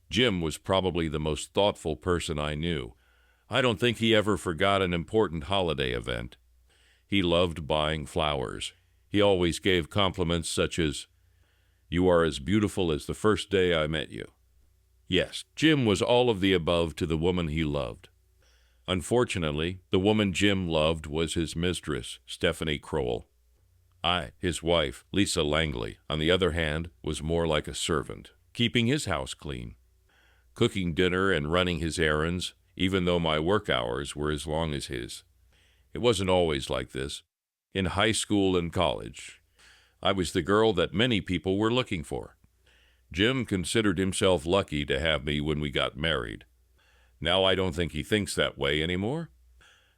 Jim was probably the most thoughtful person I knew. I don't think he ever forgot an important holiday event. He loved buying flowers. He always gave compliments such as, "You are as beautiful as the first day I met you." Yes, Jim was all of the above to the woman he loved. Unfortunately, the woman Jim loved was his mistress, Stephanie Crowell. I, his wife, Lisa Langley, on the other hand, was more like a servant, keeping his house clean, cooking dinner and running his errands, even though my work hours were as long as his. It wasn't always like this. In high school and college, I was the girl that many people were looking for. Jim considered himself lucky to have me when we got married. Now I don't think he thinks that way anymore.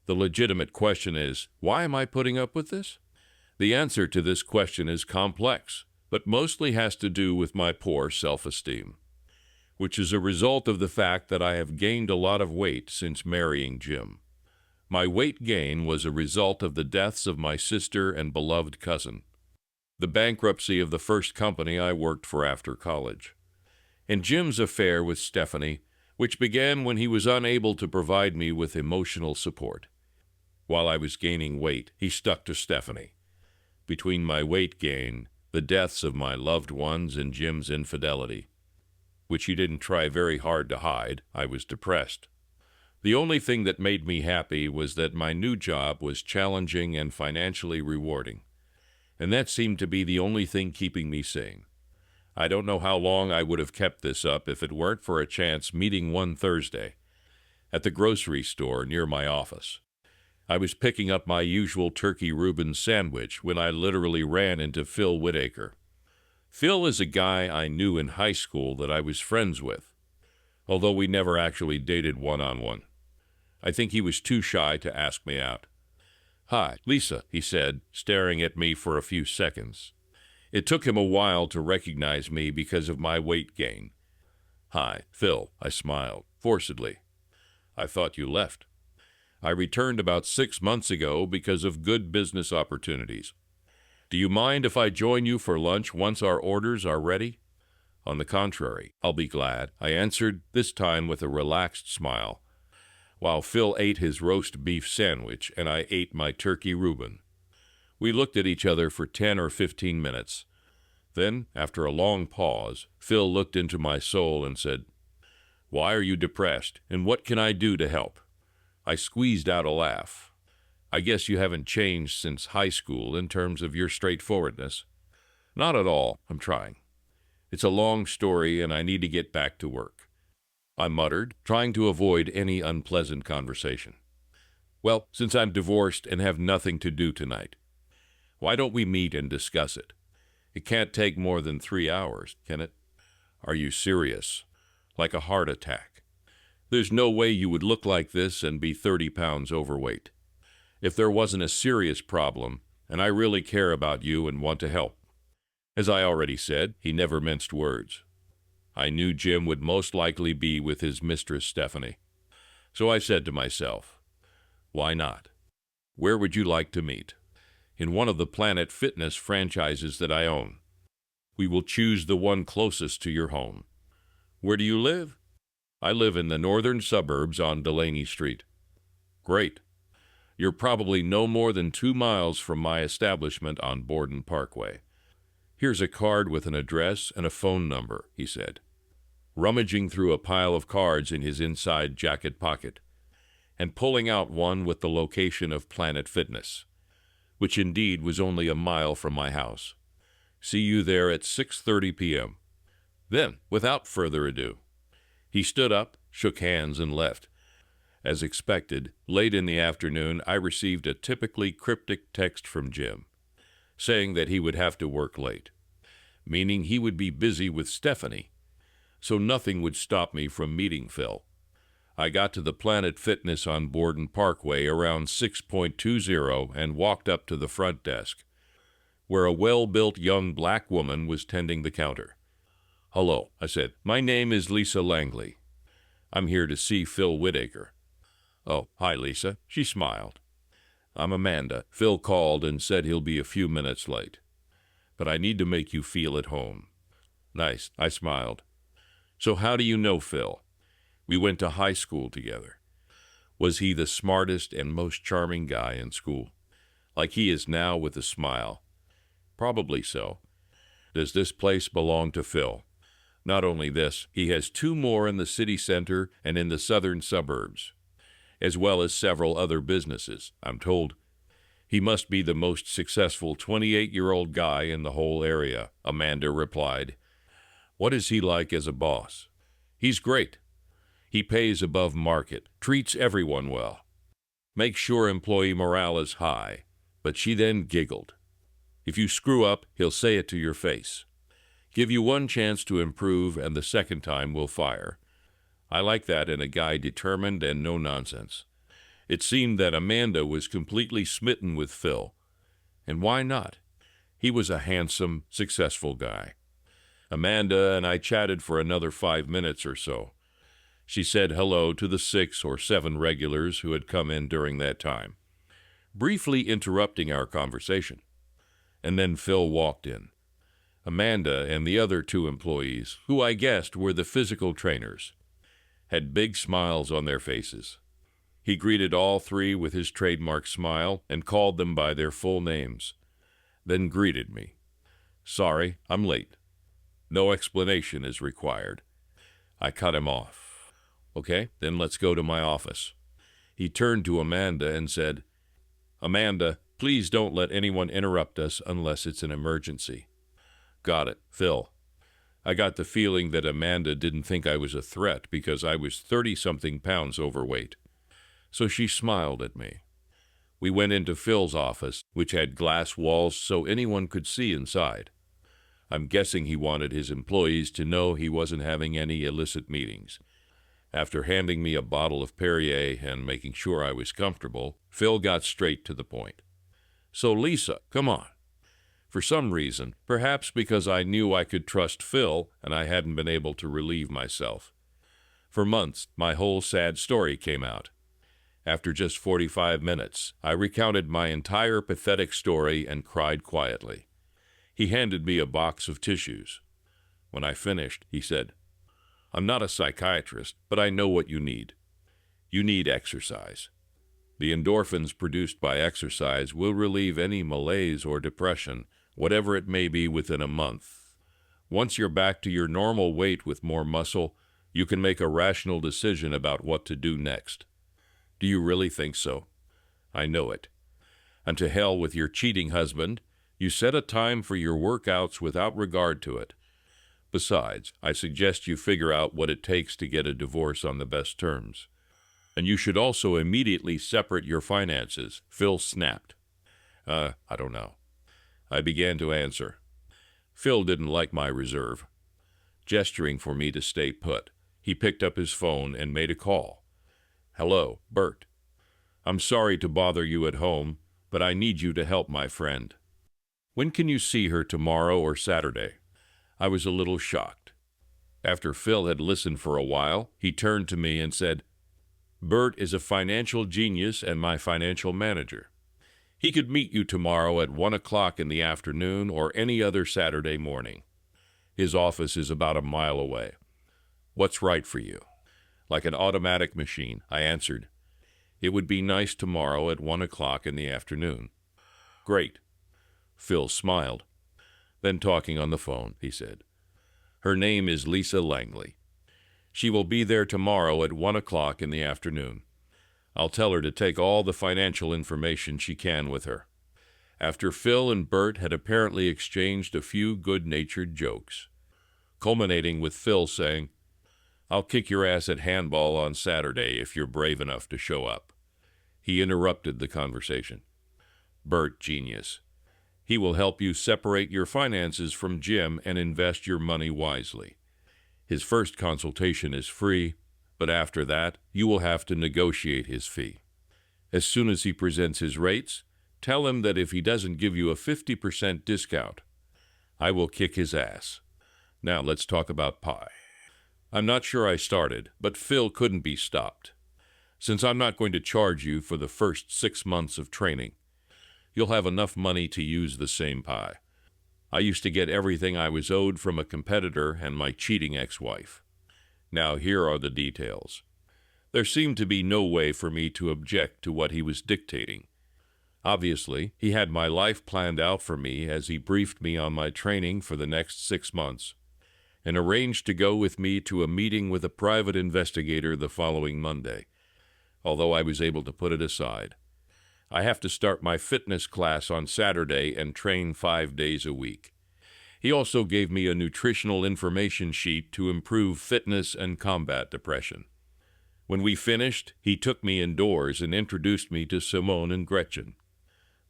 The legitimate question is, why am I putting up with this? The answer to this question is complex, but mostly has to do with my poor self-esteem, which is a result of the fact that I have gained a lot of weight since marrying Jim. My weight gain was a result of the deaths of my sister and beloved cousin, the bankruptcy of the first company I worked for after college, and Jim's affair with Stephanie, which began when he was unable to provide me with emotional support. While I was gaining weight, he stuck to Stephanie. Between my weight gain, the deaths of my loved ones, and Jim's infidelity, which he didn't try very hard to hide, I was depressed. The only thing that made me happy was that my new job was challenging and financially rewarding, and that seemed to be the only thing keeping me sane. I don't know how long I would have kept this up if it weren't for a chance meeting one Thursday at the grocery store near my office. I was picking up my usual turkey Reuben sandwich when I literally ran into Phil Whitaker. Phil is a guy I knew in high school that I was friends with, although we never actually dated one-on-one. I think he was too shy to ask me out. "Hi, Lisa," he said, staring at me for a few seconds. It took him a while to recognize me because of my weight gain. "Hi, Phil," I smiled, forcedly. "I thought you left." "I returned about 6 months ago because of good business opportunities. Do you mind if I join you for lunch once our orders are ready?" "On the contrary, I'll be glad," I answered, this time with a relaxed smile, while Phil ate his roast beef sandwich and I ate my turkey Reuben. We looked at each other for 10 or 15 minutes. Then, after a long pause, Phil looked into my soul and said, "Why are you depressed, and what can I do to help?" I squeezed out a laugh. "I guess you haven't changed since high school in terms of your straightforwardness." "Not at all. I'm trying. It's a long story, and I need to get back to work," I muttered, trying to avoid any unpleasant conversation. "Well, since I'm divorced and have nothing to do tonight, why don't we meet and discuss it? It can't take more than 3 hours, can it?" "Are you serious?" "Like a heart attack. There's no way you would look like this and be 30 pounds overweight. If there wasn't a serious problem, and I really care about you and want to help." As I already said, he never minced words. I knew Jim would most likely be with his mistress Stephanie. So I said to myself, "Why not? Where would you like to meet?" "In one of the Planet Fitness franchises that I own. We will choose the one closest to your home." "Where do you live?" "I live in the northern suburbs on Delaney Street." "Great. You're probably no more than 2 miles from my establishment on Borden Parkway. Here's a card with an address and a phone number," he said, rummaging through a pile of cards in his inside jacket pocket, and pulling out one with the location of Planet Fitness, which indeed was only a mile from my house. "See you there at 6:30 p.m. Then, without further ado, he stood up, shook hands, and left. As expected, late in the afternoon, I received a typically cryptic text from Jim, saying that he would have to work late, meaning he would be busy with Stephanie, so nothing would stop me from meeting Phil. I got to the Planet Fitness on Borden Parkway around 6:20 and walked up to the front desk, where a well-built young black woman was tending the counter. "Hello," I said. "My name is Lisa Langley. I'm here to see Phil Whitaker." "Oh, hi, Lisa." She smiled. "I'm Amanda. Phil called and said he'll be a few minutes late, but I need to make you feel at home." "Nice," I smiled. So how do you know Phil? We went to high school together. Was he the smartest and most charming guy in school? Like he is now with a smile? Probably so. Does this place belong to Phil? Not only this, he has 2 more in the city center and in the southern suburbs, as well as several other businesses, I'm told. He must be the most successful 28-year-old guy in the whole area, Amanda replied. What is he like as a boss? He's great. He pays above market, treats everyone well, makes sure employee morale is high. But she then giggled. If you screw up, he'll say it to your face. Give you one chance to improve, and the second time will fire. I like that in a guy determined and no nonsense. It seemed that Amanda was completely smitten with Phil. And why not? He was a handsome, successful guy. Amanda and I chatted for another 5 minutes or so. She said hello to the 6 or 7 regulars who had come in during that time, briefly interrupting our conversation. And then Phil walked in. Amanda and the other 2 employees, who I guessed were the physical trainers, had big smiles on their faces. He greeted all 3 with his trademark smile and called them by their full names, then greeted me. Sorry, I'm late. No explanation is required. I cut him off. Okay, then let's go to my office. He turned to Amanda and said, Amanda, please don't let anyone interrupt us unless it's an emergency. Got it, Phil. I got the feeling that Amanda didn't think I was a threat because I was 30-something pounds overweight. So she smiled at me. We went into Phil's office, which had glass walls so anyone could see inside. I'm guessing he wanted his employees to know he wasn't having any illicit meetings. After handing me a bottle of Perrier and making sure I was comfortable, Phil got straight to the point. So Lisa, come on. For some reason, perhaps because I knew I could trust Phil and I hadn't been able to relieve myself. For months, my whole sad story came out. After just 45 minutes, I recounted my entire pathetic story and cried quietly. He handed me a box of tissues. When I finished, he said, I'm not a psychiatrist, but I know what you need. You need exercise. The endorphins produced by exercise will relieve any malaise or depression, whatever it may be, within a month. Once you're back to your normal weight with more muscle, you can make a rational decision about what to do next. Do you really think so? I know it. And to hell with your cheating husband. You set a time for your workouts without regard to it. Besides, I suggest you figure out what it takes to get a divorce on the best terms. And you should also immediately separate your finances. Phil snapped. I don't know. I began to answer. Phil didn't like my reserve. Gesturing for me to stay put, he picked up his phone and made a call. Hello, Bert. I'm sorry to bother you at home, but I need you to help my friend. When can you see her, tomorrow or Saturday? I was a little shocked. After Phil had listened for a while, he turned to me and said, Bert is a financial genius and my financial manager. He could meet you tomorrow at 1 o'clock in the afternoon or any other Saturday morning. His office is about a mile away. What's right for you? Like an automatic machine, I answered. It would be nice tomorrow at 1 o'clock in the afternoon. Great. Phil smiled. Then talking on the phone, he said, Her name is Lisa Langley. She will be there tomorrow at 1 o'clock in the afternoon. I'll tell her to take all the financial information she can with her. After Phil and Bert had apparently exchanged a few good-natured jokes, culminating with Phil saying, I'll kick your ass at handball on Saturday if you're brave enough to show up. He interrupted the conversation. Bert, genius. He will help you separate your finances from Jim and invest your money wisely. His first consultation is free, but after that, you will have to negotiate his fee. As soon as he presents his rates, tell him that if he doesn't give you a 50% discount, I will kick his ass. Now let's talk about pie. I'm not sure I started, but Phil couldn't be stopped. Since I'm not going to charge you for the first 6 months of training, you'll have enough money to use the same pie. I used to get everything I was owed from a competitor and my cheating ex-wife. Now here are the details. There seemed to be no way for me to object to what he was dictating. Obviously, he had my life planned out for me as he briefed me on my training for the next 6 months and arranged to go with me to a meeting with a private investigator the following Monday, although I was able to put it aside. I have to start my fitness class on Saturday and train 5 days a week. He also gave me a nutritional information sheet to improve fitness and combat depression. When we finished, he took me indoors and introduced me to Simone and Gretchen,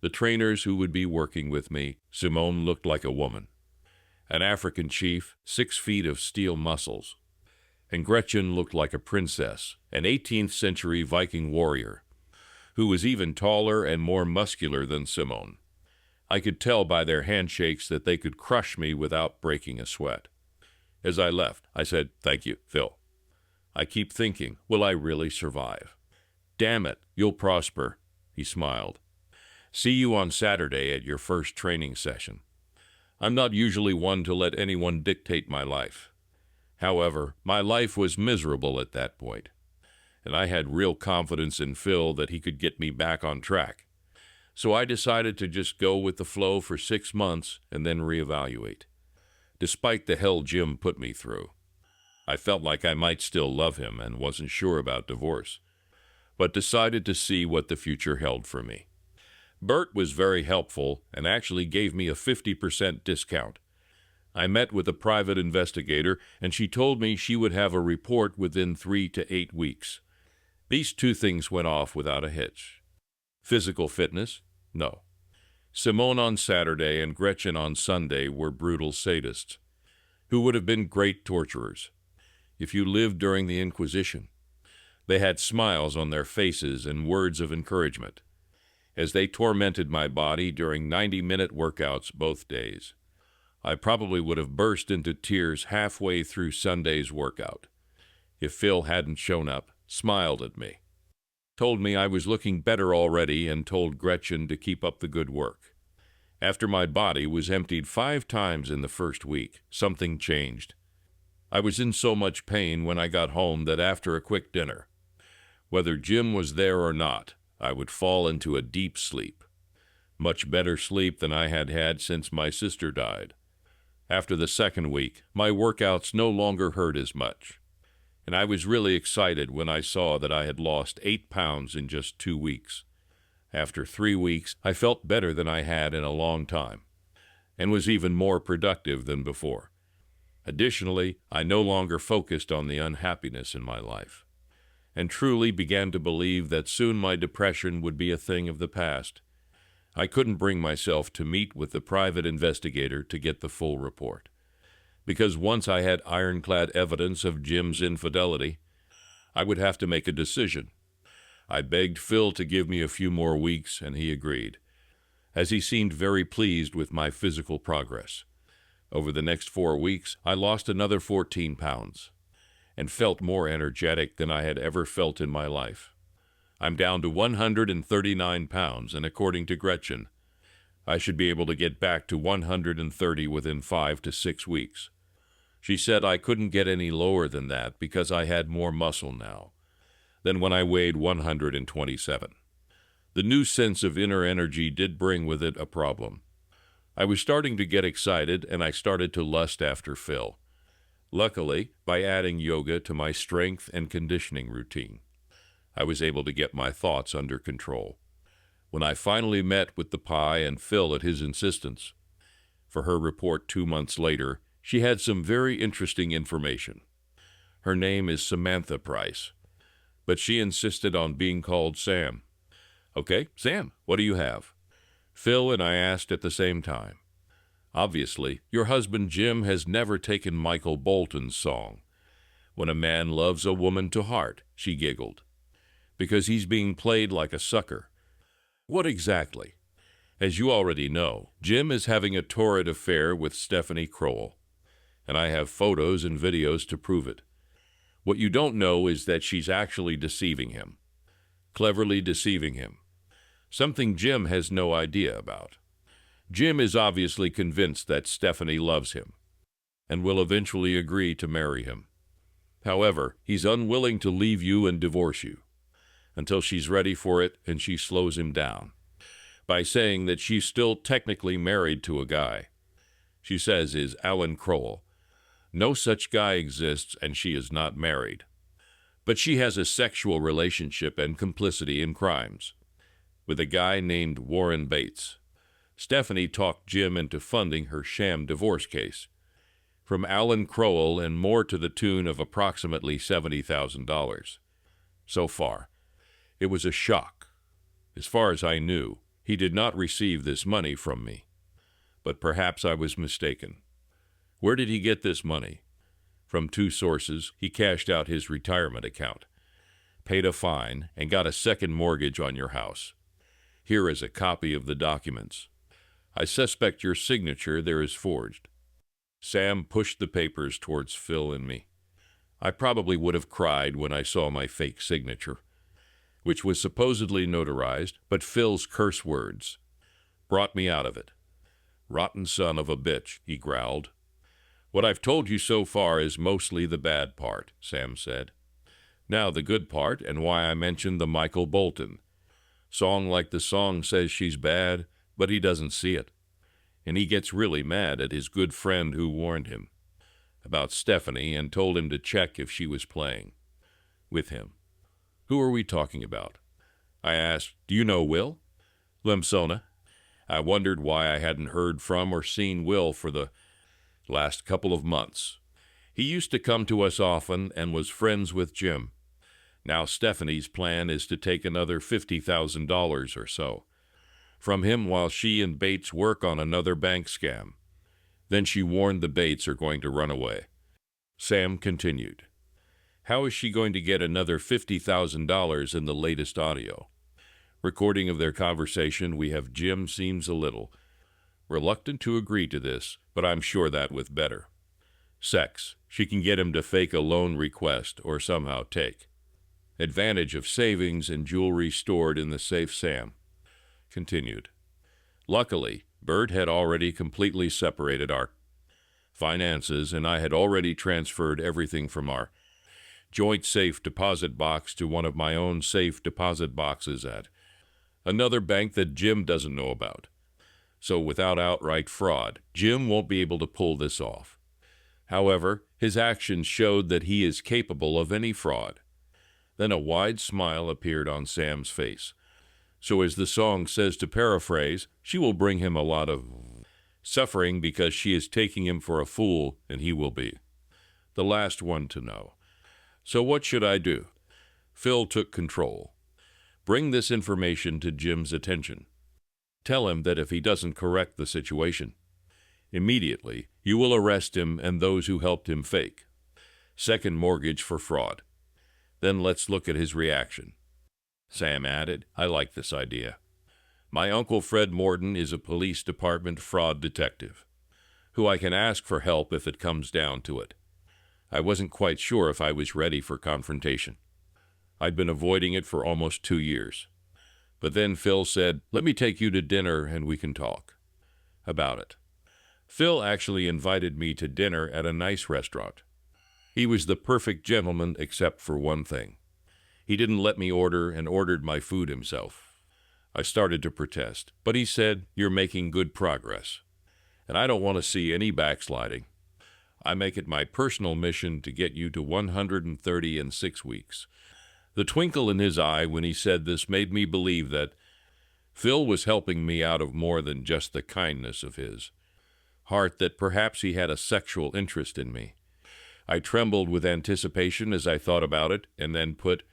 the trainers who would be working with me. Simone looked like a woman, an African chief, 6 feet of steel muscles, and Gretchen looked like a princess, an 18th century Viking warrior, who was even taller and more muscular than Simone. I could tell by their handshakes that they could crush me without breaking a sweat. As I left, I said, "Thank you, Phil." I keep thinking, will I really survive? "Damn it, you'll prosper," he smiled. "See you on Saturday at your first training session." I'm not usually one to let anyone dictate my life. However, my life was miserable at that point, and I had real confidence in Phil that he could get me back on track. So I decided to just go with the flow for 6 months and then reevaluate. Despite the hell Jim put me through, I felt like I might still love him and wasn't sure about divorce, but decided to see what the future held for me. Bert was very helpful and actually gave me a 50% discount. I met with a private investigator, and she told me she would have a report within 3 to 8 weeks. These 2 things went off without a hitch. Physical fitness? No. Simone on Saturday and Gretchen on Sunday were brutal sadists, who would have been great torturers if you lived during the Inquisition. They had smiles on their faces and words of encouragement as they tormented my body during 90-minute workouts both days. I probably would have burst into tears halfway through Sunday's workout if Phil hadn't shown up, smiled at me, told me I was looking better already, and told Gretchen to keep up the good work. After my body was emptied 5 times in the first week, something changed. I was in so much pain when I got home that after a quick dinner, whether Jim was there or not, I would fall into a deep sleep, much better sleep than I had had since my sister died. After the second week, my workouts no longer hurt as much, and I was really excited when I saw that I had lost 8 pounds in just 2 weeks. After 3 weeks, I felt better than I had in a long time, and was even more productive than before. Additionally, I no longer focused on the unhappiness in my life, and truly began to believe that soon my depression would be a thing of the past. I couldn't bring myself to meet with the private investigator to get the full report, because once I had ironclad evidence of Jim's infidelity, I would have to make a decision. I begged Phil to give me a few more weeks, and he agreed, as he seemed very pleased with my physical progress. Over the next 4 weeks, I lost another 14 pounds. And felt more energetic than I had ever felt in my life. I'm down to 139 pounds, and according to Gretchen, I should be able to get back to 130 within 5 to 6 weeks. She said I couldn't get any lower than that because I had more muscle now than when I weighed 127. The new sense of inner energy did bring with it a problem. I was starting to get excited, and I started to lust after Phil. Luckily, by adding yoga to my strength and conditioning routine, I was able to get my thoughts under control. When I finally met with the pie and Phil at his insistence for her report 2 months later, she had some very interesting information. Her name is Samantha Price, but she insisted on being called Sam. "Okay, Sam, what do you have?" Phil and I asked at the same time. "Obviously, your husband Jim has never taken Michael Bolton's song, 'When a Man Loves a Woman,' to heart," she giggled, "because he's being played like a sucker." "What exactly?" "As you already know, Jim is having a torrid affair with Stephanie Crowell, and I have photos and videos to prove it. What you don't know is that she's actually deceiving him, cleverly deceiving him, something Jim has no idea about. Jim is obviously convinced that Stephanie loves him and will eventually agree to marry him. However, he's unwilling to leave you and divorce you until she's ready for it, and she slows him down by saying that she's still technically married to a guy she says is Alan Crowell. No such guy exists, and she is not married. But she has a sexual relationship and complicity in crimes with a guy named Warren Bates. Stephanie talked Jim into funding her sham divorce case from Alan Crowell, and more to the tune of approximately $70,000. So far, it was a shock. As far as I knew, he did not receive this money from me. But perhaps I was mistaken. Where did he get this money? From two sources. He cashed out his retirement account, paid a fine, and got a second mortgage on your house. Here is a copy of the documents. I suspect your signature there is forged. Sam pushed the papers towards Phil and me. I probably would have cried when I saw my fake signature, which was supposedly notarized, but Phil's curse words brought me out of it. "Rotten son of a bitch," he growled. "What I've told you so far is mostly the bad part," Sam said. "Now the good part, and why I mentioned the Michael Bolton song, like the song says she's bad, but he doesn't see it. And he gets really mad at his good friend who warned him about Stephanie and told him to check if she was playing with him." "Who are we talking about?" I asked. "Do you know Will?" "Lemsona." I wondered why I hadn't heard from or seen Will for the last couple of months. He used to come to us often and was friends with Jim. Now Stephanie's plan is to take another $50,000 or so from him while she and Bates work on another bank scam. Then she warned the Bates are going to run away. Sam continued. "How is she going to get another $50,000 in the latest audio recording of their conversation? We have Jim seems a little reluctant to agree to this, but I'm sure that with better sex, she can get him to fake a loan request or somehow take advantage of savings and jewelry stored in the safe." Sam continued. "Luckily, Bert had already completely separated our finances, and I had already transferred everything from our joint safe deposit box to one of my own safe deposit boxes at another bank that Jim doesn't know about. So without outright fraud, Jim won't be able to pull this off. However, his actions showed that he is capable of any fraud." Then a wide smile appeared on Sam's face. "So as the song says, to paraphrase, she will bring him a lot of suffering because she is taking him for a fool, and he will be the last one to know. So what should I do?" Phil took control. "Bring this information to Jim's attention. Tell him that if he doesn't correct the situation immediately, you will arrest him and those who helped him fake second mortgage for fraud. Then let's look at his reaction." Sam added, "I like this idea. My Uncle Fred Morton is a police department fraud detective who I can ask for help if it comes down to it." I wasn't quite sure if I was ready for confrontation. I'd been avoiding it for almost 2 years. But then Phil said, "Let me take you to dinner and we can talk about it." Phil actually invited me to dinner at a nice restaurant. He was the perfect gentleman except for one thing. He didn't let me order and ordered my food himself. I started to protest, but he said, "You're making good progress, and I don't want to see any backsliding. I make it my personal mission to get you to 130 in 6 weeks. The twinkle in his eye when he said this made me believe that Phil was helping me out of more than just the kindness of his heart, that perhaps he had a sexual interest in me. I trembled with anticipation as I thought about it, and then put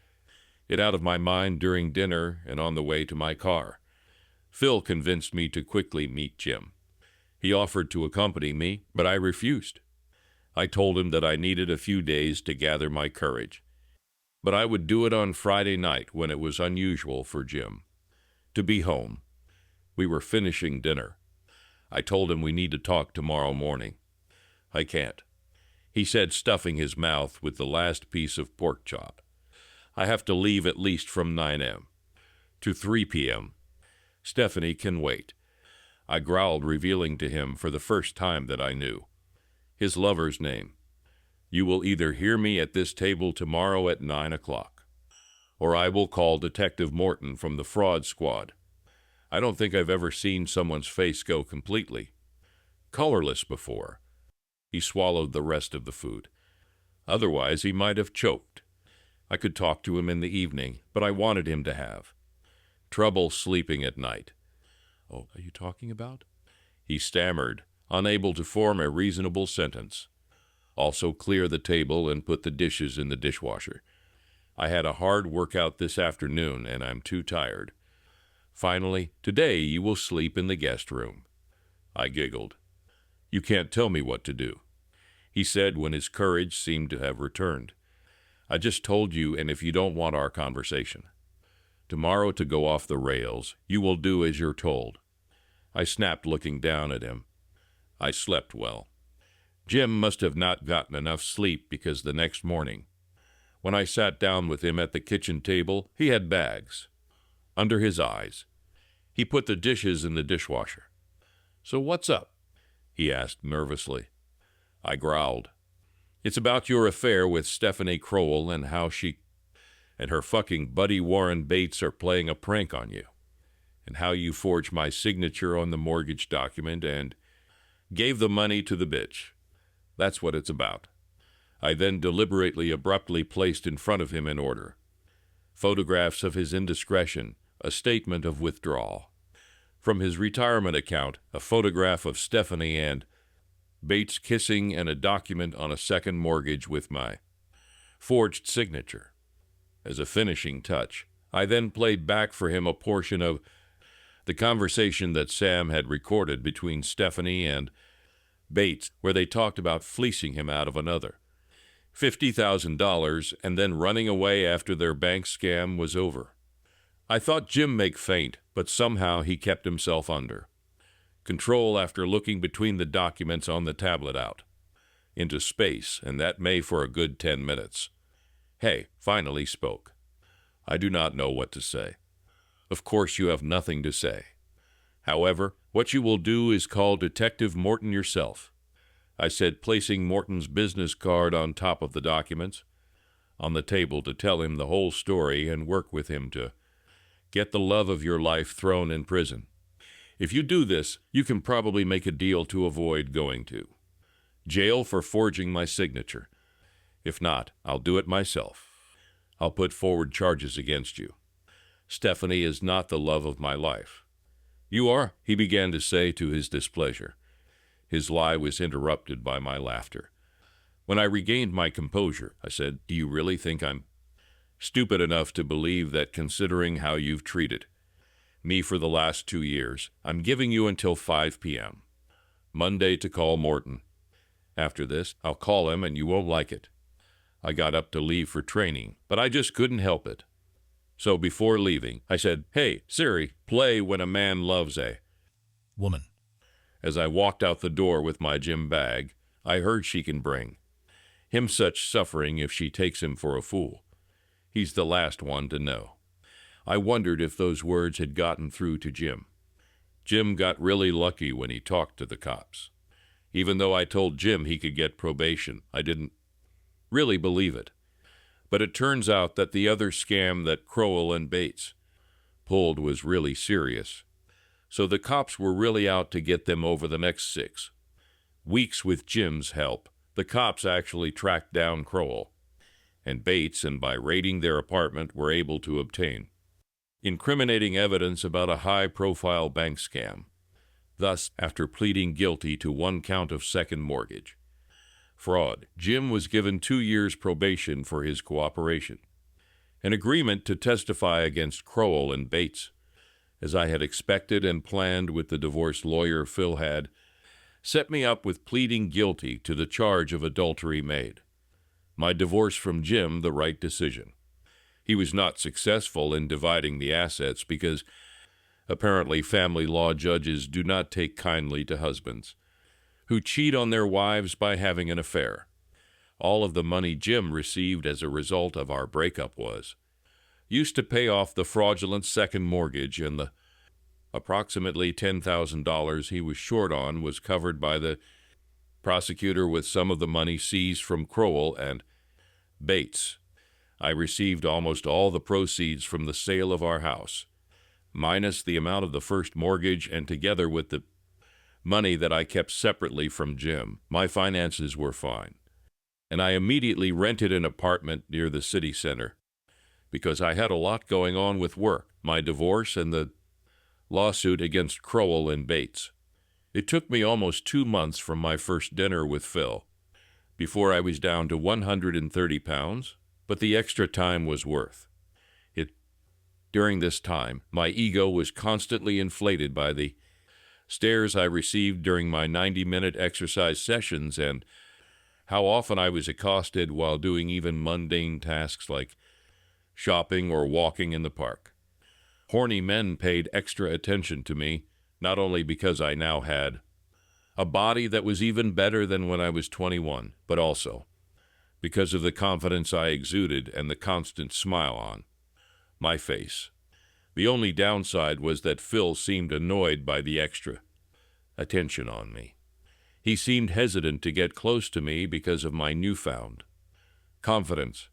it out of my mind during dinner and on the way to my car. Phil convinced me to quickly meet Jim. He offered to accompany me, but I refused. I told him that I needed a few days to gather my courage, but I would do it on Friday night when it was unusual for Jim to be home. We were finishing dinner. I told him we need to talk tomorrow morning. "I can't," he said, stuffing his mouth with the last piece of pork chop. "I have to leave at least from 9 a.m. to 3 p.m. Stephanie can wait." I growled, revealing to him for the first time that I knew his lover's name. You will either hear me at this table tomorrow at 9 o'clock, or I will call Detective Morton from the fraud squad. I don't think I've ever seen someone's face go completely colorless before. He swallowed the rest of the food. Otherwise, he might have choked. I could talk to him in the evening, but I wanted him to have trouble sleeping at night. Oh, are you talking about? He stammered, unable to form a reasonable sentence. Also clear the table and put the dishes in the dishwasher. I had a hard workout this afternoon, and I'm too tired. Finally, today you will sleep in the guest room. I giggled. You can't tell me what to do, he said when his courage seemed to have returned. I just told you, and if you don't want our conversation tomorrow to go off the rails, you will do as you're told. I snapped, looking down at him. I slept well. Jim must have not gotten enough sleep, because the next morning, when I sat down with him at the kitchen table, he had bags under his eyes. He put the dishes in the dishwasher. So what's up? He asked nervously. I growled. It's about your affair with Stephanie Crowell and how she and her fucking buddy Warren Bates are playing a prank on you, and how you forged my signature on the mortgage document and gave the money to the bitch. That's what it's about. I then deliberately, abruptly placed in front of him in order photographs of his indiscretion, a statement of withdrawal from his retirement account, a photograph of Stephanie and Bates kissing, and a document on a second mortgage with my forged signature. As a finishing touch, I then played back for him a portion of the conversation that Sam had recorded between Stephanie and Bates, where they talked about fleecing him out of another $50,000 and then running away after their bank scam was over. I thought Jim make faint, but somehow he kept himself under control after looking between the documents on the tablet out into space, and that made for a good 10 minutes. Hay finally spoke. I do not know what to say. Of course you have nothing to say. However, what you will do is call Detective Morton yourself, I said, placing Morton's business card on top of the documents on the table to tell him the whole story and work with him to get the love of your life thrown in prison. If you do this, you can probably make a deal to avoid going to jail for forging my signature. If not, I'll do it myself. I'll put forward charges against you. Stephanie is not the love of my life. You are, he began to say to his displeasure. His lie was interrupted by my laughter. When I regained my composure, I said, do you really think I'm stupid enough to believe that, considering how you've treated me for the last 2 years, I'm giving you until 5 p.m. Monday to call Morton. After this, I'll call him and you won't like it. I got up to leave for training, but I just couldn't help it. So before leaving, I said, hey, Siri, play When a Man Loves a Woman. As I walked out the door with my gym bag, I heard she can bring him such suffering if she takes him for a fool. He's the last one to know. I wondered if those words had gotten through to Jim. Jim got really lucky when he talked to the cops. Even though I told Jim he could get probation, I didn't really believe it. But it turns out that the other scam that Crowell and Bates pulled was really serious. So the cops were really out to get them over the next 6 weeks. With Jim's help, the cops actually tracked down Crowell and Bates, and by raiding their apartment were able to obtain incriminating evidence about a high-profile bank scam. Thus, after pleading guilty to 1 count of second mortgage fraud, Jim was given 2 years probation for his cooperation. An agreement to testify against Crowell and Bates, as I had expected and planned with the divorce lawyer Phil had, set me up with pleading guilty to the charge of adultery made my divorce from Jim the right decision. He was not successful in dividing the assets because apparently family law judges do not take kindly to husbands who cheat on their wives by having an affair. All of the money Jim received as a result of our breakup was used to pay off the fraudulent second mortgage, and the approximately $10,000 he was short on was covered by the prosecutor with some of the money seized from Crowell and Bates. I received almost all the proceeds from the sale of our house, minus the amount of the first mortgage, and together with the money that I kept separately from Jim, my finances were fine. And I immediately rented an apartment near the city center because I had a lot going on with work, my divorce, and the lawsuit against Crowell and Bates. It took me almost 2 months from my first dinner with Phil before I was down to 130 pounds, but the extra time was worth it. During this time, my ego was constantly inflated by the stares I received during my 90-minute exercise sessions and how often I was accosted while doing even mundane tasks like shopping or walking in the park. Horny men paid extra attention to me, not only because I now had a body that was even better than when I was 21, but also because of the confidence I exuded and the constant smile on my face. The only downside was that Phil seemed annoyed by the extra attention on me. He seemed hesitant to get close to me because of my newfound confidence.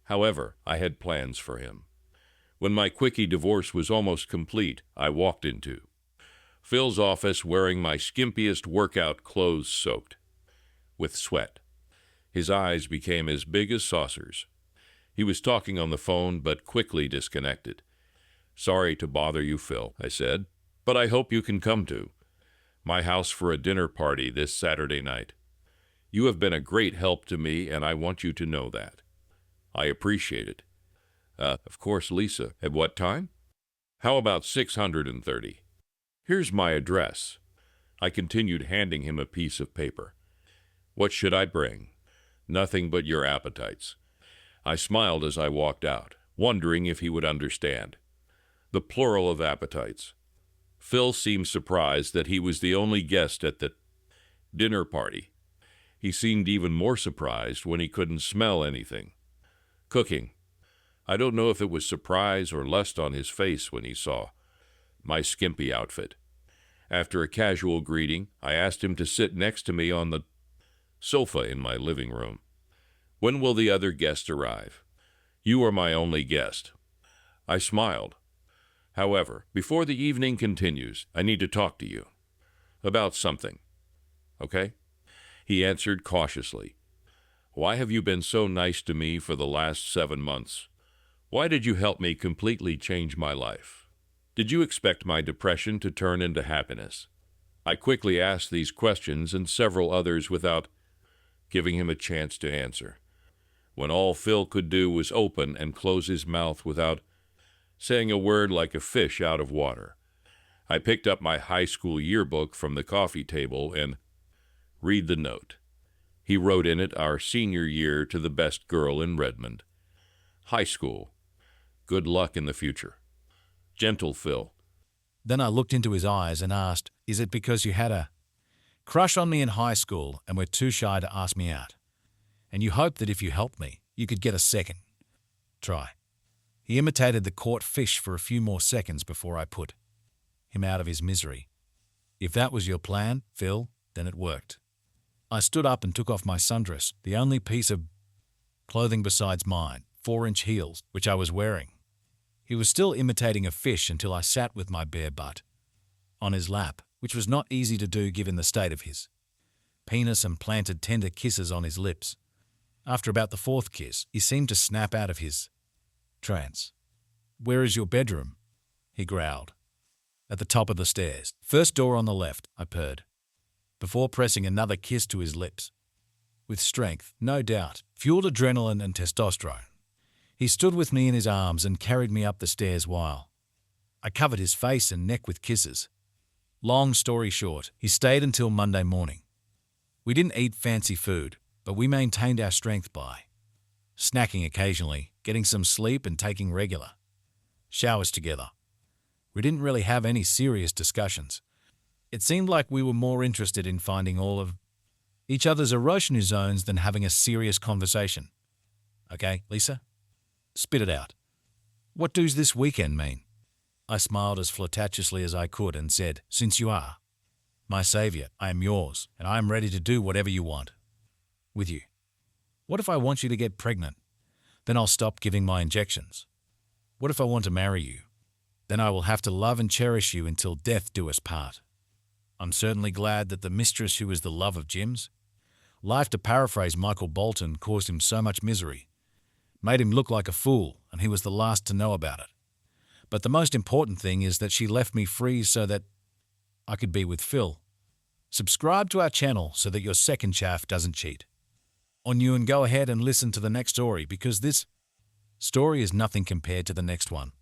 However, I had plans for him. When my quickie divorce was almost complete, I walked into Phil's office wearing my skimpiest workout clothes soaked with sweat. His eyes became as big as saucers. He was talking on the phone, but quickly disconnected. "Sorry to bother you, Phil," I said, "but I hope you can come to my house for a dinner party this Saturday night. You have been a great help to me, and I want you to know that. I appreciate it." Of course, Lisa. At what time?" "How about 630? Here's my address." I continued, handing him a piece of paper. "What should I bring?" "Nothing but your appetites." I smiled as I walked out, wondering if he would understand the plural of appetites. Phil seemed surprised that he was the only guest at the dinner party. He seemed even more surprised when he couldn't smell anything cooking. I don't know if it was surprise or lust on his face when he saw my skimpy outfit. After a casual greeting, I asked him to sit next to me on the sofa in my living room. "When will the other guest arrive?" "You are my only guest." I smiled. "However, before the evening continues, I need to talk to you about something. Okay?" He answered cautiously. "Why have you been so nice to me for the last 7 months? Why did you help me completely change my life? Did you expect my depression to turn into happiness?" I quickly asked these questions and several others without giving him a chance to answer, when all Phil could do was open and close his mouth without saying a word, like a fish out of water. I picked up my high school yearbook from the coffee table and read the note. He wrote in it our senior year to the best girl in Redmond. High school. Good luck in the future. Gentle Phil. Then I looked into his eyes and asked, "Is it because you had a crush on me in high school and were too shy to ask me out? And you hoped that if you helped me, you could get a second try?" He imitated the caught fish for a few more seconds before I put him out of his misery. "If that was your plan, Phil, then it worked." I stood up and took off my sundress, the only piece of clothing besides mine, 4-inch heels, which I was wearing. He was still imitating a fish until I sat with my bare butt on his lap, which was not easy to do given the state of his penis, and planted tender kisses on his lips. After about the 4th kiss, he seemed to snap out of his trance. "Where is your bedroom?" he growled. "At the top of the stairs. First door on the left," I purred, before pressing another kiss to his lips. With strength, no doubt, fueled adrenaline and testosterone, he stood with me in his arms and carried me up the stairs while I covered his face and neck with kisses. Long story short, he stayed until Monday morning. We didn't eat fancy food, but we maintained our strength by snacking occasionally, getting some sleep, and taking regular showers together. We didn't really have any serious discussions. It seemed like we were more interested in finding all of each other's erosional zones than having a serious conversation. "Okay, Lisa? Spit it out. What does this weekend mean?" I smiled as flirtatiously as I could and said, "Since you are My savior, I am yours, and I am ready to do whatever you want with you. What if I want you to get pregnant? Then I'll stop giving my injections. What if I want to marry you? Then I will have to love and cherish you until death do us part. I'm certainly glad that the mistress who is the love of Jim's life, to paraphrase Michael Bolton, caused him so much misery, made him look like a fool, and he was the last to know about it. But the most important thing is that she left me free so that I could be with Phil. Subscribe to our channel so that your second chaff doesn't cheat on you, and go ahead and listen to the next story, because this story is nothing compared to the next one.